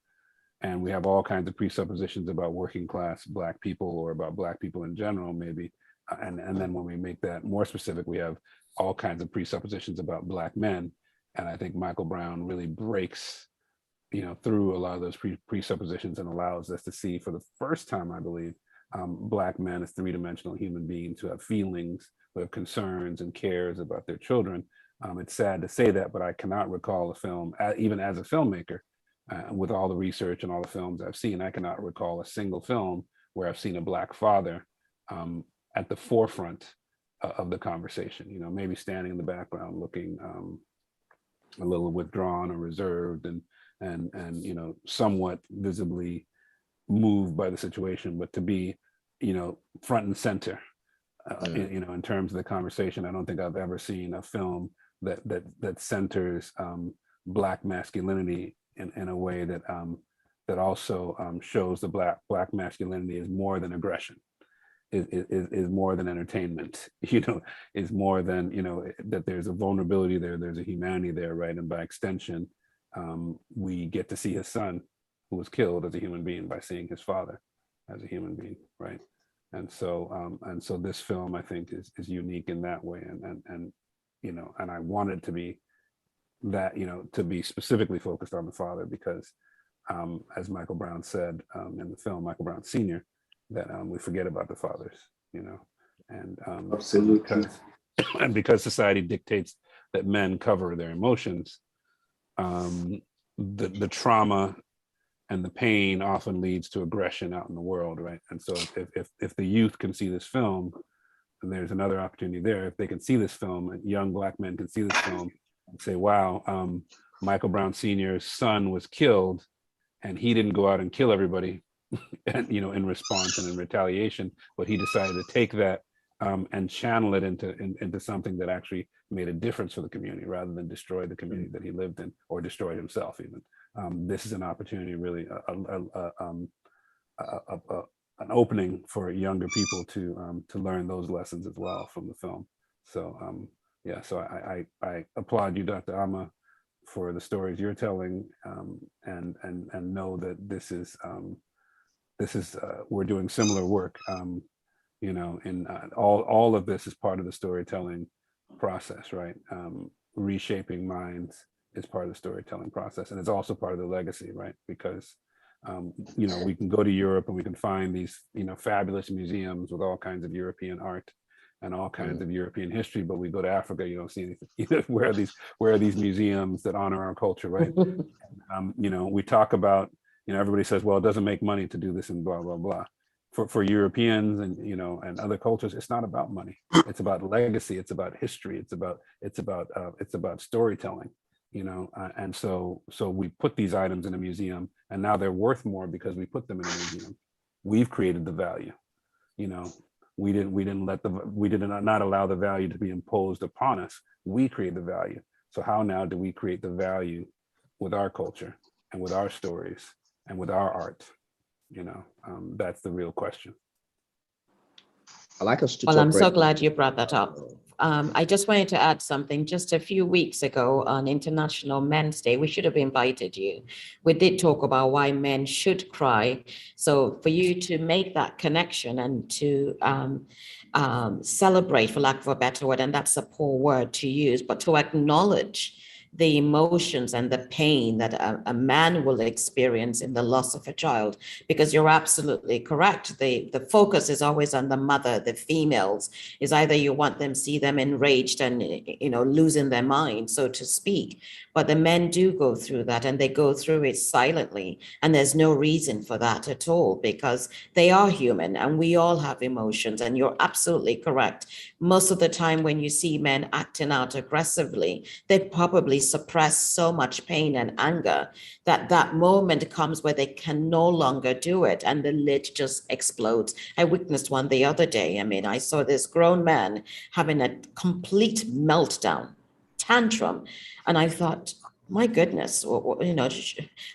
and we have all kinds of presuppositions about working class Black people, or about Black people in general, maybe. And then when we make that more specific, we have all kinds of presuppositions about Black men. And I think Michael Brown really breaks through a lot of those presuppositions and allows us to see, for the first time, I believe, Black men as three-dimensional human beings who have feelings, who have concerns and cares about their children. It's sad to say that, but I cannot recall a film, even as a filmmaker, with all the research and all the films I've seen, I cannot recall a single film where I've seen a Black father at the forefront of the conversation, maybe standing in the background looking a little withdrawn or reserved and somewhat visibly moved by the situation, but to be front and center in terms of the conversation. I don't think I've ever seen a film that centers Black masculinity in a way that also shows the black masculinity is more than aggression, is more than entertainment, is more than that there's a vulnerability there's a humanity there, right? And by extension, we get to see his son, who was killed as a human being, by seeing his father as a human being, right? And so this film, I think, is unique in that way, and I want it to be that, you know, to be specifically focused on the father, because as Michael Brown said in the film, Michael Brown Sr., that we forget about the fathers, you know, and Absolutely. and because society dictates that men cover their emotions, the trauma and the pain often leads to aggression out in the world, right? And so if the youth can see this film, and there's another opportunity there, if they can see this film, and young Black men can see this film and say, wow, Michael Brown Sr.'s son was killed, and he didn't go out and kill everybody, and, you know, in response and in retaliation, but he decided to take that and channel it into something that actually made a difference for the community, rather than destroy the community that he lived in, or destroy himself even. This is an opportunity, really, an opening for younger people to learn those lessons as well from the film. So yeah, so I applaud you, Dr. Ama, for the stories you're telling, and know that this is we're doing similar work. You know, in all of this is part of the storytelling process, right? Reshaping Minds is part of the storytelling process, and it's also part of the legacy, right? Because you know, we can go to Europe and we can find these, you know, fabulous museums with all kinds of European art and all kinds of European history, but we go to Africa, you don't see anything. You know, where are these museums that honor our culture, right? You know, we talk about, you know, everybody says, well, it doesn't make money to do this and blah blah blah. For Europeans and, you know, and other cultures, it's not about money. It's about legacy. It's about history. It's about storytelling. You know, and so we put these items in a museum, and now they're worth more because we put them in a museum. We've created the value. You know, we did not allow the value to be imposed upon us. We create the value. So how now do we create the value with our culture and with our stories and with our art? You know, that's the real question. I like us to Well, talk I'm so right glad you brought that up. I just wanted to add something. Just a few weeks ago on International Men's Day, we should have invited you. We did talk about why men should cry. So for you to make that connection and to celebrate, for lack of a better word, and that's a poor word to use, but to acknowledge the emotions and the pain that a man will experience in the loss of a child, because you're absolutely correct. The focus is always on the mother, the females, is either you want them, see them enraged and, you know, losing their mind, so to speak. But the men do go through that, and they go through it silently. And there's no reason for that at all, because they are human and we all have emotions. And you're absolutely correct. Most of the time when you see men acting out aggressively, they probably suppress so much pain and anger that that moment comes where they can no longer do it, and the lid just explodes. I witnessed one the other day. I mean, I saw this grown man having a complete meltdown, tantrum, and I thought, my goodness, you know,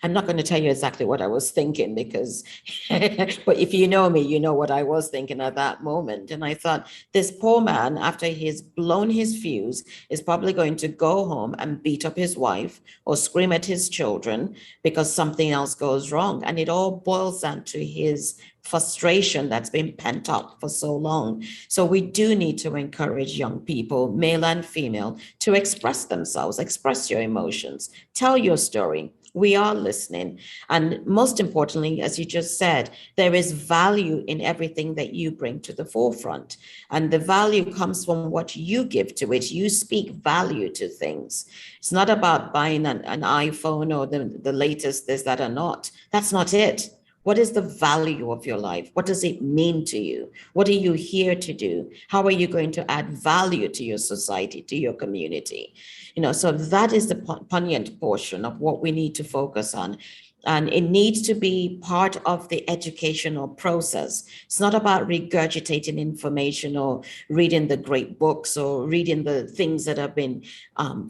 I'm not going to tell you exactly what I was thinking, because, but if you know me, you know what I was thinking at that moment. And I thought, this poor man, after he's blown his fuse, is probably going to go home and beat up his wife or scream at his children because something else goes wrong. And it all boils down to his frustration that's been pent up for so long. So we do need to encourage young people, male and female, to express themselves, express your emotions, tell your story. We are listening. And most importantly, as you just said, there is value in everything that you bring to the forefront. And the value comes from what you give to it. You speak value to things. It's not about buying an iPhone or the latest this, that, or not. That's not it. What is the value of your life? What does it mean to you? What are you here to do? How are you going to add value to your society, to your community? You know, so that is the poignant portion of what we need to focus on. And it needs to be part of the educational process. It's not about regurgitating information or reading the great books or reading the things that have been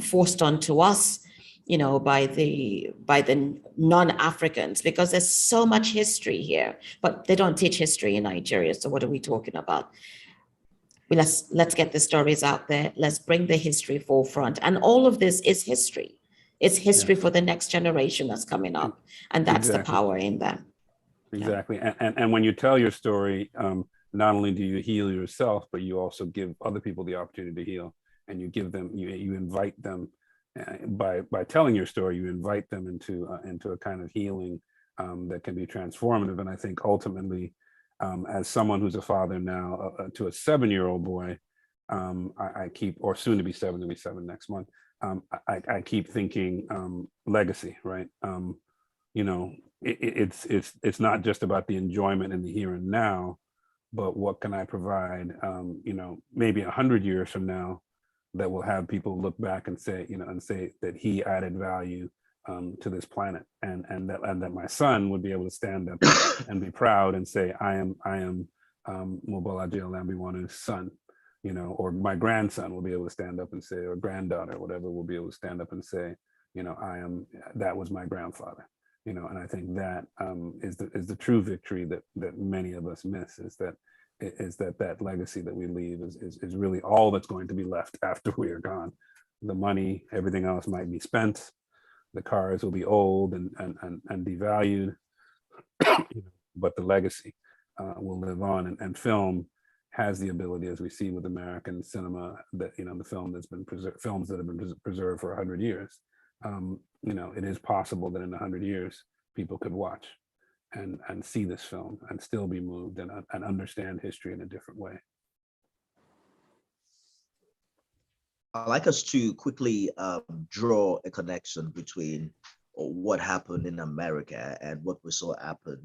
forced onto us, you know, by the non-Africans, because there's so much history here, but they don't teach history in Nigeria. So what are we talking about? Let's get the stories out there. Let's bring the history forefront. And all of this is history. It's history for the next generation that's coming up. And that's the power in them. Exactly. Yeah. And when you tell your story, not only do you heal yourself, but you also give other people the opportunity to heal. And you give them, you invite them by telling your story, you invite them into a kind of healing that can be transformative. And I think ultimately, as someone who's a father now to a 7-year-old boy, I keep, or soon to be 7, to be 7 next month. I keep thinking legacy, right? You know, it's not just about the enjoyment in the here and now, but what can I provide? You know, maybe 100 years from now, that will have people look back and say, you know, and say that he added value to this planet, and that my son would be able to stand up and be proud and say, I am Mobolaji Olambiwanu's son, you know, or my grandson will be able to stand up and say, or granddaughter, whatever, will be able to stand up and say, you know, that was my grandfather, you know. And I think that is the true victory that many of us miss, is that legacy that we leave is really all that's going to be left after we are gone. The money, everything else might be spent. The cars will be old and devalued, but the legacy will live on. And film has the ability, as we see with American cinema, that, you know, the film that's been preserved, films that have been preserved for 100 years. You know, it is possible that in 100 years, people could watch and see this film and still be moved and understand history in a different way. I'd like us to quickly draw a connection between what happened in America and what we saw happen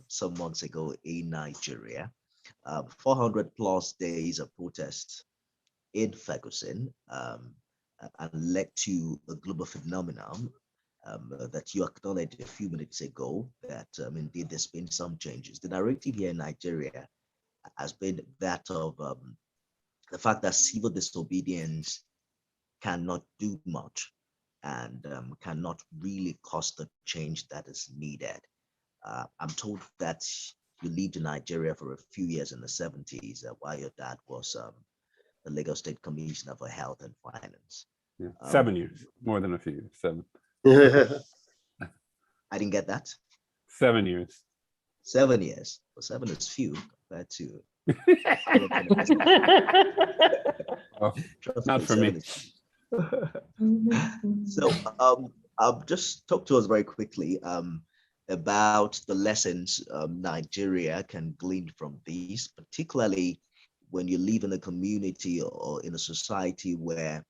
some months ago in Nigeria. 400 plus days of protests in Ferguson and led to a global phenomenon that you acknowledged a few minutes ago, that indeed there's been some changes. The narrative here in Nigeria has been that of the fact that civil disobedience cannot do much and cannot really cause the change that is needed. I'm told that you lived in Nigeria for a few years in the 70s while your dad was the Lagos State Commissioner for Health and Finance. Yeah. 7 years, more than a few years, 7. I didn't get that. 7 years. 7 years. Well, 7 is few compared to. Oh, not for me. So just talk to us very quickly about the lessons Nigeria can glean from these, particularly when you live in a community or in a society where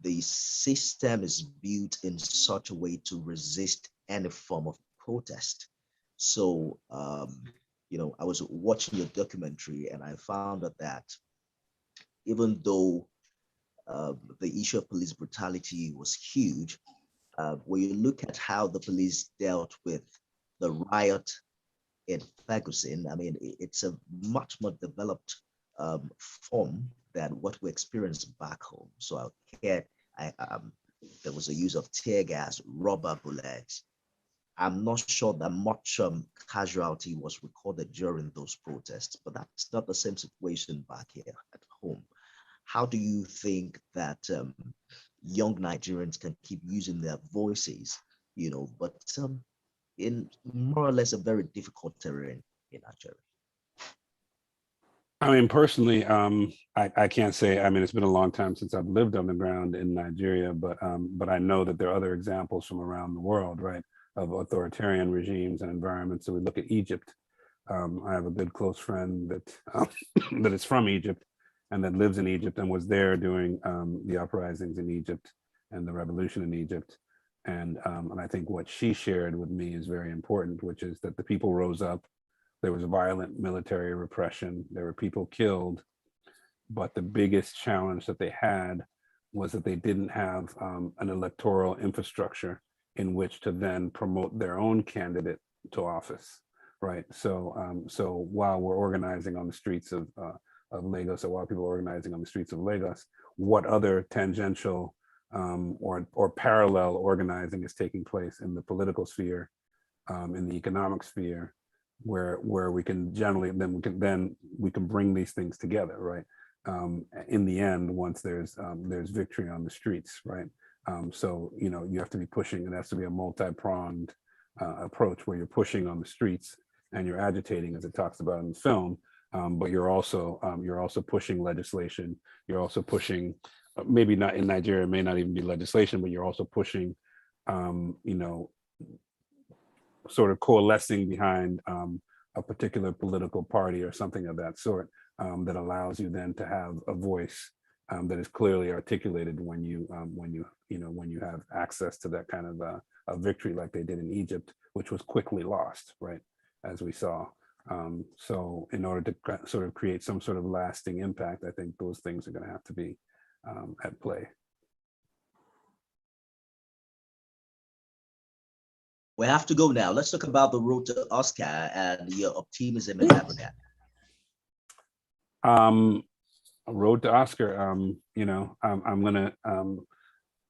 the system is built in such a way to resist any form of protest. So, you know, I was watching your documentary and I found that even though the issue of police brutality was huge, when you look at how the police dealt with the riot in Ferguson, I mean, it's a much more developed form than what we experienced back home. So there was a use of tear gas, rubber bullets. I'm not sure that much casualty was recorded during those protests, but that's not the same situation back here at home. How do you think that young Nigerians can keep using their voices, you know, but in more or less a very difficult terrain in Nigeria? I mean, personally, I can't say. I mean, it's been a long time since I've lived on the ground in Nigeria, but I know that there are other examples from around the world, right, of authoritarian regimes and environments. So we look at Egypt. I have a good close friend that that is from Egypt and that lives in Egypt and was there during the uprisings in Egypt and the revolution in Egypt. And I think what she shared with me is very important, which is that the people rose up. There was violent military repression. There were people killed. But the biggest challenge that they had was that they didn't have an electoral infrastructure in which to then promote their own candidate to office, right? So while we're organizing on the streets of Lagos, or while people are organizing on the streets of Lagos, what other tangential or parallel organizing is taking place in the political sphere, in the economic sphere, where we can generally we can bring these things together, right? In the end, once there's victory on the streets, right? So you know, you have to be pushing. It has to be a multi-pronged approach where you're pushing on the streets and you're agitating, as it talks about in the film. But you're also pushing legislation. You're also pushing maybe not in Nigeria, it may not even be legislation, but you're also pushing, sort of coalescing behind a particular political party or something of that sort, that allows you then to have a voice that is clearly articulated when you have access to that kind of a victory like they did in Egypt, which was quickly lost, right, as we saw. So in order to sort of create some sort of lasting impact, I think those things are going to have to be at play. We have to go now. Let's talk about the road to Oscar and your optimism in that. Road to Oscar, I'm going to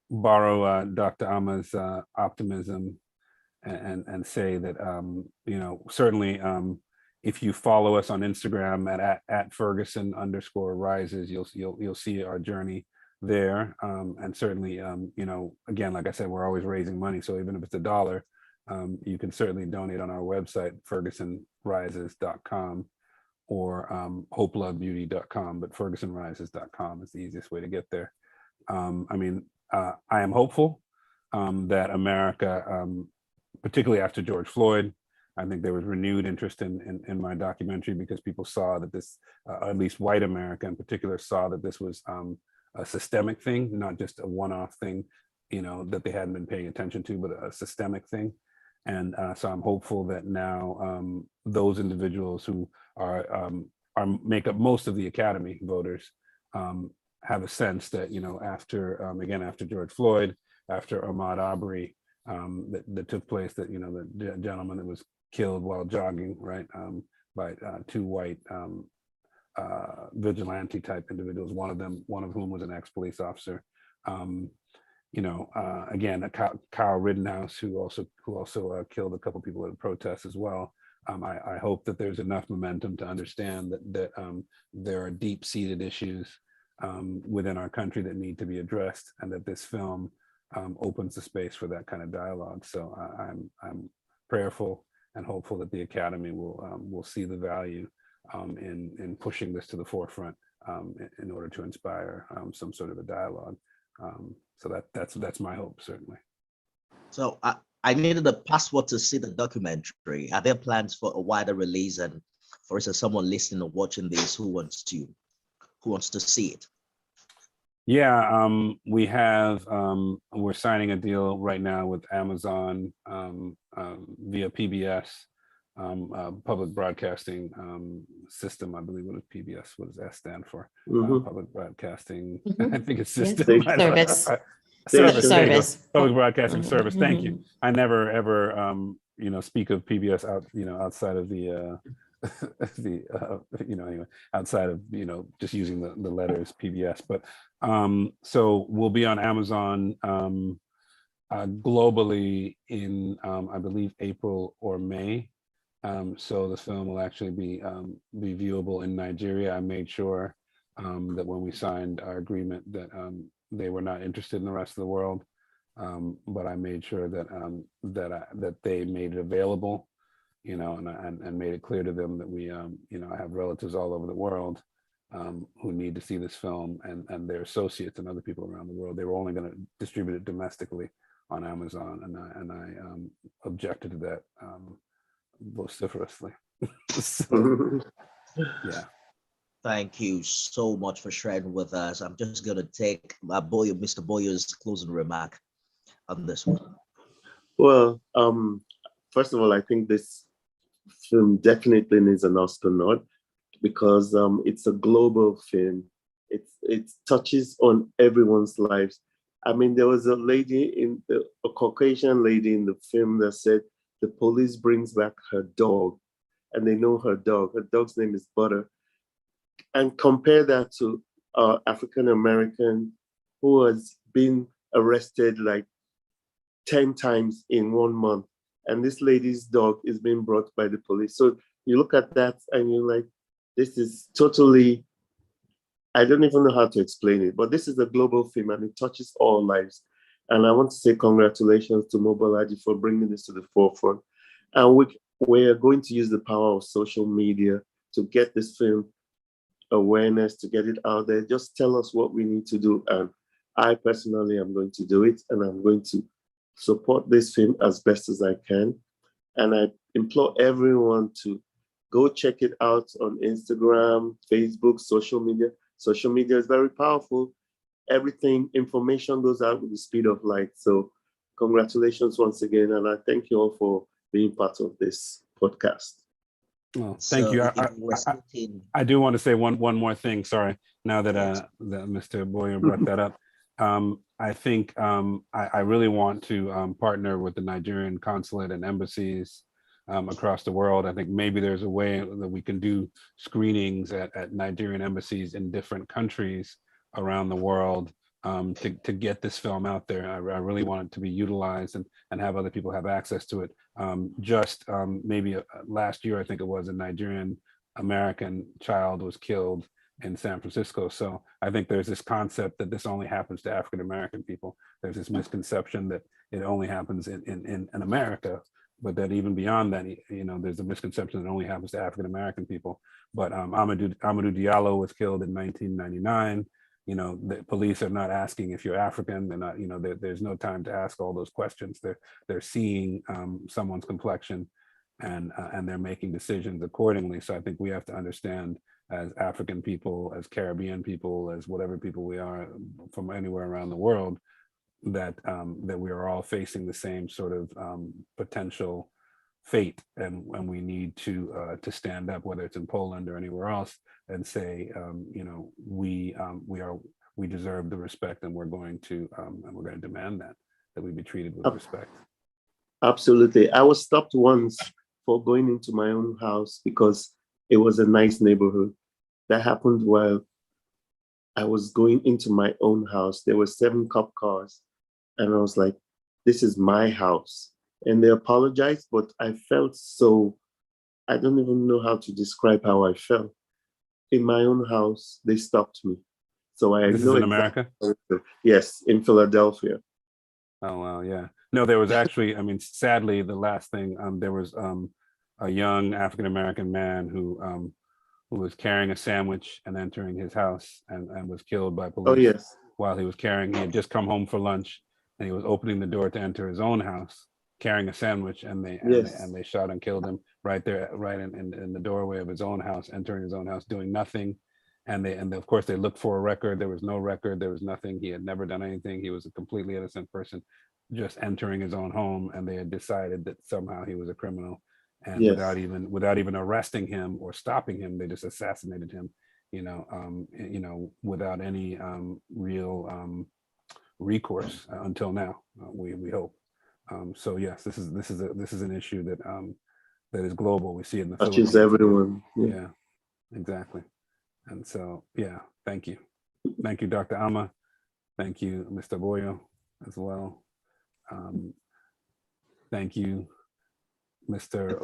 borrow Dr. Amma's optimism and say that, certainly if you follow us on Instagram at Ferguson_rises, you'll see our journey there. And certainly, again, like I said, we're always raising money. So even if it's $1, you can certainly donate on our website, fergusonrises.com or hopelovebeauty.com, but fergusonrises.com is the easiest way to get there. I am hopeful that America, particularly after George Floyd, I think there was renewed interest in my documentary because people saw that this, at least white America in particular, saw that this was a systemic thing, not just a one-off thing, that they hadn't been paying attention to, but a systemic thing. And so I'm hopeful that now those individuals who make up most of the Academy voters have a sense that, after George Floyd, after Ahmaud Arbery, that took place, that, the gentleman that was killed while jogging, right, by two white vigilante type individuals, one of whom was an ex-police officer. Again, Kyle Rittenhouse, who also killed a couple people at a protest as well. I hope that there's enough momentum to understand that there are deep-seated issues within our country that need to be addressed, and that this film opens the space for that kind of dialogue. So I'm prayerful and hopeful that the Academy will see the value in pushing this to the forefront in order to inspire some sort of a dialogue. So that's my hope, certainly. So I needed a passport to see the documentary. Are there plans for a wider release? And for instance, someone listening or watching this who wants to see it? Yeah, we have. We're signing a deal right now with Amazon via PBS, public broadcasting system. I believe what is PBS? What does S stand for? Public broadcasting. I think it's system. Service. Service. Public broadcasting service. Thank you. I never ever speak of PBS outside of the anyway, outside of just using the letters PBS. But so we'll be on Amazon globally in I believe April or May. So the film will actually be viewable in Nigeria. I made sure that when we signed our agreement that they were not interested in the rest of the world, but I made sure that that they made it available, and made it clear to them that we, I have relatives all over the world who need to see this film, and their associates and other people around the world. They were only going to distribute it domestically on Amazon, and I objected to that vociferously. So, yeah. Thank you so much for sharing with us. I'm just going to take Mr. Boyer's closing remark on this one. Well, first of all, I think this film definitely needs an Oscar nod because it's a global film. It touches on everyone's lives. I mean, there was a Caucasian lady in the film that said the police brings back her dog, and they know her dog. Her dog's name is Butter. And compare that to African American who has been arrested like 10 times in 1 month, and this lady's dog is being brought by the police. So you look at that and you're like, this is totally, I don't even know how to explain it, but this is a global film and it touches all lives. And I want to say congratulations to Mobolaji for bringing this to the forefront. And we are going to use the power of social media to get this film awareness, to get it out there. Just tell us what we need to do. And I personally am going to do it, and I'm going to support this film as best as I can. And I implore everyone to go check it out on Instagram, Facebook, social media. Social media is very powerful. Everything, information goes out with the speed of light. So congratulations once again. And I thank you all for being part of this podcast. Well, thank you. I do want to say one more thing. Sorry. Now that that Mr. Boyer brought that up, I think I really want to partner with the Nigerian consulate and embassies across the world. I think maybe there's a way that we can do screenings at Nigerian embassies in different countries around the world to get this film out there. I really want it to be utilized and have other people have access to it. Maybe last year, I think it was, a Nigerian American child was killed in San Francisco. So I think there's this concept that this only happens to African American people. There's this misconception that it only happens in America, but that even beyond that, there's a misconception that it only happens to African American people. But Amadou Diallo was killed in 1999. The police are not asking if you're African. They're not, there's no time to ask all those questions. They're seeing someone's complexion and they're making decisions accordingly. So I think we have to understand, as African people, as Caribbean people, as whatever people we are from anywhere around the world, that we are all facing the same sort of potential fate, and we need to stand up, whether it's in Poland or anywhere else, and say, we deserve the respect, and we're going to demand that we be treated with respect. Absolutely. I was stopped once for going into my own house because it was a nice neighborhood. That happened while I was going into my own house. There were 7 cop cars, and I was like, this is my house. And they apologized, but I felt so, I don't even know how to describe how I felt. In my own house, they stopped me. So I This is in America? Yes, in Philadelphia. Oh, wow, yeah. No, there was actually, sadly, the last thing, there was a young African-American man who was carrying a sandwich and entering his house and was killed by police. Oh, yes. While he had just come home for lunch, and he was opening the door to enter his own house, carrying a sandwich, and they shot and killed him right there, right in the doorway of his own house, entering his own house, doing nothing. And of course they looked for a record. There was no record. There was nothing. He had never done anything. He was a completely innocent person, just entering his own home, and they had decided that somehow he was a criminal. And without even arresting him or stopping him, they just assassinated him. Without any real recourse until now. We hope. So yes, this is an issue that is global. We see it in the Touches Philippines. Everyone. Yeah, exactly. And so, yeah, thank you, Dr. Ama. Thank you, Mr. Boyo, as well. Thank you, Mr.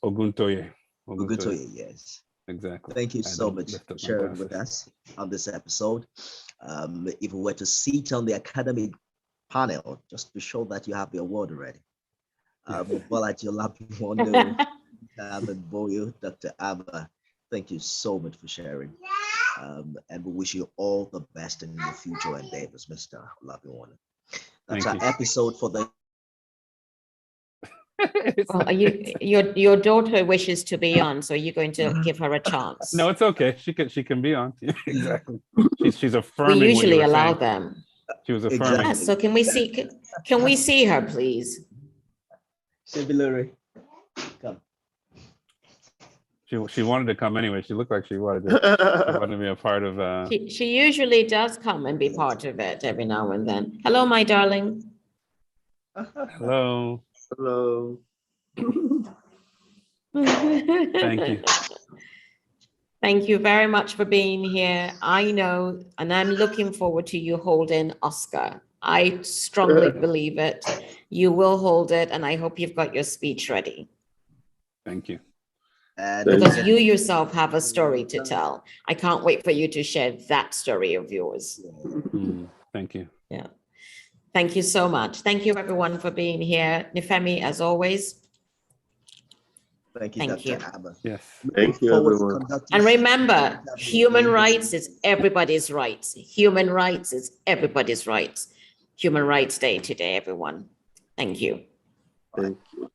Oguntoye. Oguntoye, yes. Exactly. Thank you so much for sharing with us on this episode. If we were to sit on the academic panel, just to show that you have the award already. Dr. Abner, thank you so much for sharing. And we wish you all the best in your future endeavors, Mr. Olabi. That's our episode for the. Well, your daughter wishes to be on, so you're going to give her a chance. No, it's okay. She can be on. Exactly. She's affirming. We usually allow them. She was affirming. Yes, so can we see her, please? Sibilary, come. She wanted to come anyway. She looked like she wanted to be a part of. She usually does come and be part of it every now and then. Hello, my darling. Hello. Hello. Thank you. Thank you very much for being here. I know, and I'm looking forward to you holding Oscar. I strongly believe it. You will hold it, and I hope you've got your speech ready. Thank you. Because you yourself have a story to tell. I can't wait for you to share that story of yours. Thank you. Yeah. Thank you so much. Thank you everyone for being here. Nifemi, as always. Thank you, Thank Dr. you. Abner. Yes. Thank you, Forward to everyone. conducting And sessions remember, with human you. rights is everybody's rights. Human rights is everybody's rights. Human Rights Day today, everyone. Thank you. Thank you.